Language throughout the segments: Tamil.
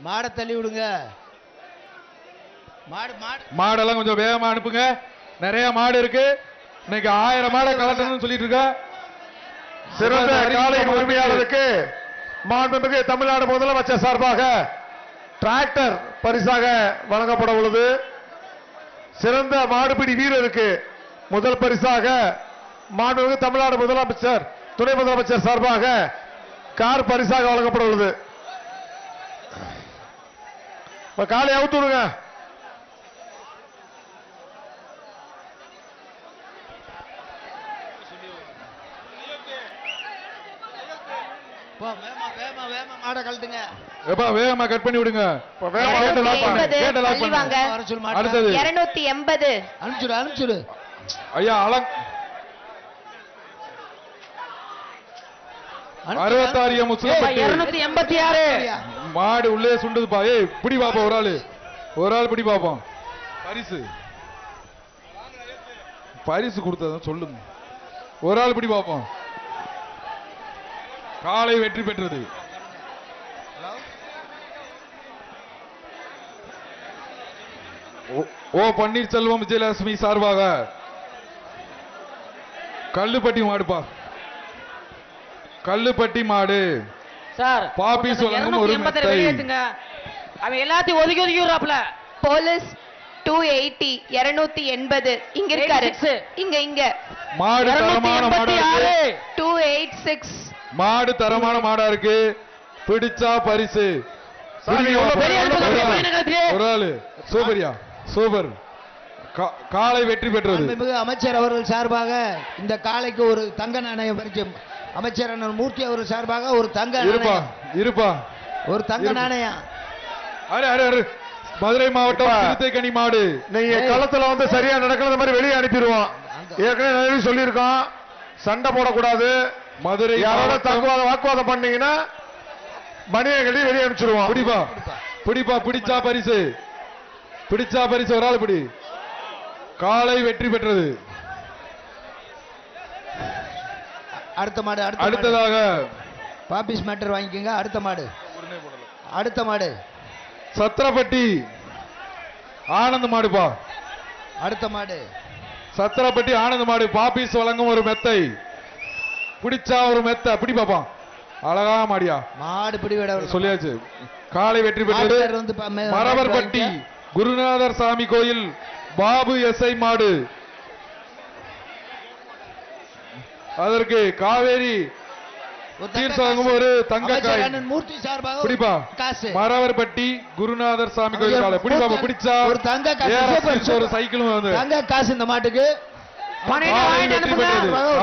மாடை தள்ளி விடுங்க. மாடெல்லாம் கொஞ்சம் வேகமா அனுப்புங்க. நிறைய மாடு இருக்கு. இன்னைக்கு 1000 மாடை கலட்டணும்னு சொல்லிட்டு இருக்க. சிறந்த காலை உரிமையாளருக்கு மாண்புமிகு தமிழ்நாடு முதலமைச்சர் சார்பாக டிராக்டர் பரிசாக வழங்கப்பட உள்ளது. சிறந்த மாடுபிடி வீரருக்கு முதல் பரிசாக மாண்புமிகு தமிழ்நாடு முதலமைச்சர் துணை முதலமைச்சர் சார்பாக கார் பரிசாக வழங்கப்பட உள்ளது. காலை அவுத்து விடுங்க. மாடை கழட்டுங்க. வேகமா கட் பண்ணி விடுங்க. அடுத்தது 280 அனுப்பிச்சுடு. ஐயா 66 286 மாடு உள்ளே சுண்டுதுப்பா. ஏய் பிடி பாப்போம். ஒரு ஆள் பிடி பாப்போம். பரிசு கொடுத்ததான் சொல்லுங்க. ஒரு ஆள் பிடி பாப்போம். காலை வெற்றி பெற்றது. ஓ பன்னீர்செல்வம் விஜயலட்சுமி சார்பாக கல்லுப்பட்டி மாடுப்பா. கல்லுப்பட்டி மாடு சார். பாப்பீஸ் வழங்கும் ஒரு மெத்தை. அவன் எல்லாத்தையும் ஒதுக்கி விடுறாப்ல. போலீஸ் 280 280 இங்க இருக்காரு. இங்க மாடு தரமான மாடா இருக்கு. 286 மாடு தரமான மாடா இருக்கு. பிடிச்சா பரிசு. ஒரு ஆளு சூப்பரியா சூப்பர். காலை வெற்றி பெற்றது. அமைச்சர் அவர்கள் சார்பாக இந்த காலைக்கு ஒரு தங்க நாணயம் பரிசு. அமைச்சர் அண்ணன் மூர்த்தி அவர்கள் சார்பாக ஒரு தங்க இருப்பா ஒரு தங்க நாணயம். மதுரை மாவட்டம் திருத்தைக்கனி மாடு. நீங்க களத்துல வந்து சரியா நடக்கிறது மாதிரி வெளியே அனுப்பிடுவோம். ஏற்கனவே சொல்லியிருக்கோம், சண்டை போடக்கூடாது. மதுரை யாரோட வாக்குவாதம் பண்ணீங்கன்னா மணியகடி வெளியே அனுப்பிச்சிருவோம். பிடிப்பா பிடிச்சா பரிசு. ஒரு ஆள் பிடி. காலை வெற்றி பெற்றது. அடுத்ததாக பாபிஸ் மேட்டர் வாங்கிக்கோங்க. அடுத்த மாடு சத்திரப்பட்டி ஆனந்த் மாடுப்பா. அடுத்த மாடு சத்திரப்பட்டி ஆனந்த் மாடு. பாபிஸ் வழங்கும் ஒரு மெத்தை. பிடிச்சா ஒரு மெத்தை. பிடி பாப்பா. அழகா மாடியா மாடு பிடி விட சொல்லியாச்சு. காலை வெற்றி பெற்றது. மரவர்பட்டி குருநாதர் சாமி கோயில் பாபு எஸ்ஐ மாடு. அதற்கு காவேரி ஒரு தங்க மூர்த்தி சார்பாக பிடிப்பா. மரவர்பட்டி குருநாதர் சாமி கோயில் காலை பிடிப்பா. பிடிச்சா ஒரு தங்க காசு ஒரு சைக்கிளும் வந்து தங்க காசு இந்த மாட்டுக்கு.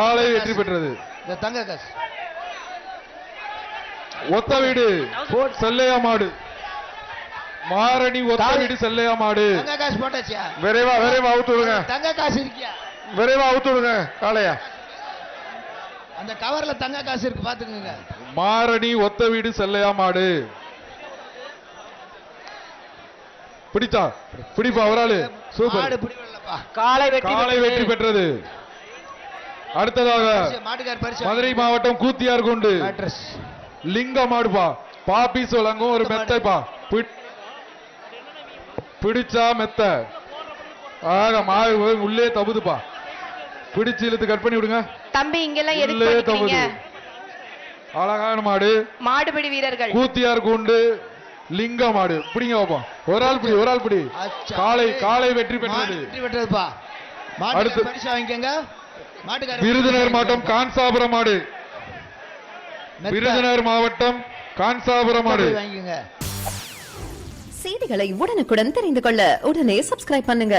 காலை வெற்றி பெற்றது. தங்க காசு. ஒத்த வீடு செல்லையா மாடு. மாரணி ஒத்த வீடு செல்லையா மாடு. தங்க காசு போட்டாச்சியா? விரைவா அவுத்து விடுங்க. தங்க காசு இருக்கியா? விரைவா அவுத்து விடுங்க காளையா. அந்த கவர்ல தங்க காசு இருக்கு பாத்துக்கோங்க. மாரணி ஒத்த வீடு செல்லையா மாடு. பிடிப்பா ஒரு ஆளு சூப்பர். காலை வெற்றி பெற்றது. அடுத்ததாக மதுரை மாவட்டம் கூத்தியார் குண்டு லிங்க மாடுப்பா. பாபிஸ் வழங்கும் ஒரு மெத்தைப்பா. பிடிச்சா மெத்த. உள்ளே தபுதுப்பா. பிடிச்சு இழுத்து கட் பண்ணி விடுங்க தம்பி. இங்கெல்லாம் எதுக்கு? அழகான மாடு. மாடுபிடி வீரர்கள் கூத்தியார் குண்டு லிங்க மாடு. பிடிங்க பாப்போம். ஒரு ஆள் பிடி. காலை வெற்றி பெற்றது. அடுத்து விருதுநகர் மாவட்டம் கான்சாபுரம் மாடு. விருதுநகர் மாவட்டம் கான்சாபுரம் மாடு. செய்திகளை உடனுக்குடன் தெரிந்து கொள்ள உடனே சப்ஸ்கிரைப் பண்ணுங்க.